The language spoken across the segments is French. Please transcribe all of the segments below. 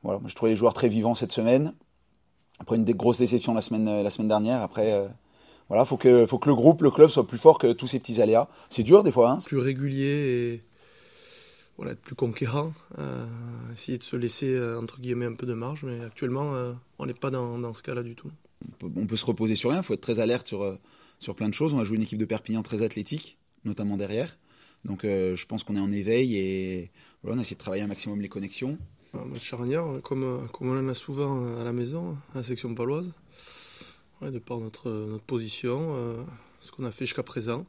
Voilà, moi, je trouvais les joueurs très vivants cette semaine. Après une grosse déception la semaine dernière. Après, voilà, faut que le groupe, le club soit plus fort que tous ces petits aléas. C'est dur des fois, hein. Plus régulier et voilà, être plus conquérant, essayer de se laisser entre guillemets un peu de marge, mais actuellement on n'est pas dans ce cas-là du tout. On peut se reposer sur rien, il faut être très alerte sur plein de choses. On a joué une équipe de Perpignan très athlétique, notamment derrière. Donc je pense qu'on est en éveil et voilà, on a essayé de travailler un maximum les connexions. Un match charnière, comme on en a souvent à la maison, à la section paloise, ouais, de par notre position, ce qu'on a fait jusqu'à présent.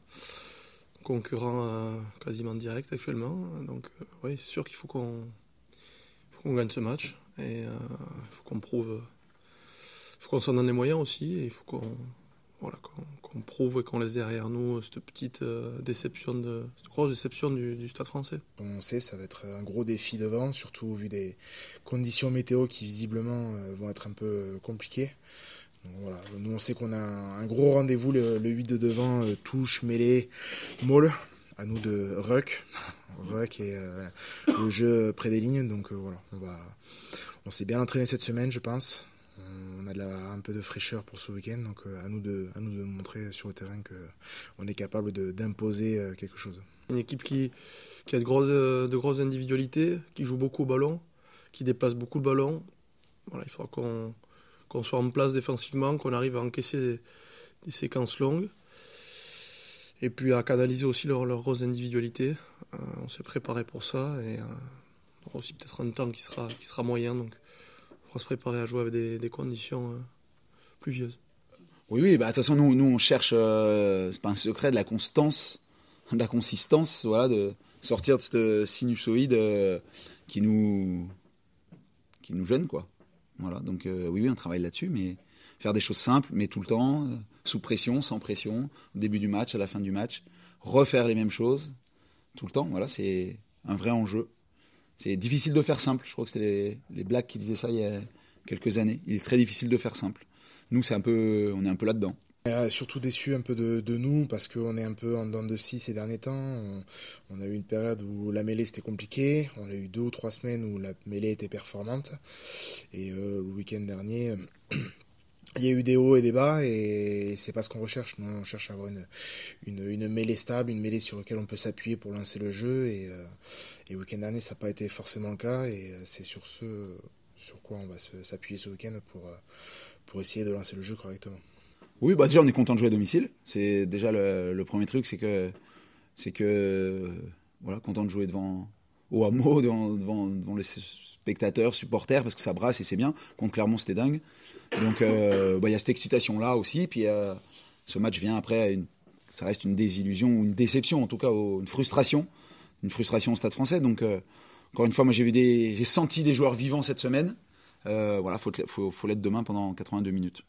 Concurrent quasiment direct actuellement. Donc oui, c'est sûr qu'il faut qu'on gagne ce match. Et il faut qu'on prouve. Il faut qu'on s'en donne les moyens aussi. Et il faut qu'on prouve et qu'on laisse derrière nous cette petite cette grosse déception du Stade français. On sait ça va être un gros défi devant, surtout vu des conditions météo qui visiblement vont être un peu compliquées. Donc, voilà. Nous on sait qu'on a un gros rendez-vous le 8 de devant, touche, mêlée, maul. À nous de ruck et le jeu près des lignes. Donc voilà, on s'est bien entraîné cette semaine, je pense. On a un peu de fraîcheur pour ce week-end, donc à nous de montrer sur le terrain qu'on est capable d'imposer quelque chose. Une équipe qui a de grosses individualités, qui joue beaucoup au ballon, qui déplace beaucoup le ballon. Voilà, il faudra qu'on soit en place défensivement, qu'on arrive à encaisser des séquences longues. Et puis à canaliser aussi leur grosse individualité. On s'est préparé pour ça et on aura aussi peut-être un temps qui sera moyen. Donc on va se préparer à jouer avec des conditions pluvieuses. Oui, bah de toute façon nous on cherche, c'est pas un secret, de la constance, de la consistance, voilà, de sortir de ce sinusoïde qui nous gêne, quoi. Voilà, donc oui, on travaille là-dessus, mais faire des choses simples, mais tout le temps, sous pression, sans pression, au début du match, à la fin du match, refaire les mêmes choses, tout le temps, voilà, c'est un vrai enjeu. C'est difficile de faire simple, je crois que c'était les Blacks qui disaient ça il y a quelques années. Il est très difficile de faire simple. Nous, on est un peu là-dedans. Surtout déçu un peu de nous, parce qu'on est un peu en dents de scie ces derniers temps. On a eu une période où la mêlée c'était compliqué, on a eu 2 ou 3 semaines où la mêlée était performante, et le week-end dernier... Il y a eu des hauts et des bas et c'est pas ce qu'on recherche. Nous, on cherche à avoir une mêlée stable, une mêlée sur laquelle on peut s'appuyer pour lancer le jeu. Et le week-end dernier, ça n'a pas été forcément le cas. Et c'est sur quoi on va s'appuyer ce week-end pour essayer de lancer le jeu correctement. Oui, bah déjà, on est content de jouer à domicile. C'est déjà le premier truc, c'est que voilà, content de jouer au hameau, devant les spectateurs, supporters, parce que ça brasse et c'est bien. Contre Clermont, c'était dingue. Donc, y a cette excitation-là aussi. Puis, ce match vient après, ça reste une désillusion, ou une déception, en tout cas, une frustration au Stade français. Donc, encore une fois, moi, j'ai senti des joueurs vivants cette semaine. Voilà, faut l'être demain pendant 82 minutes.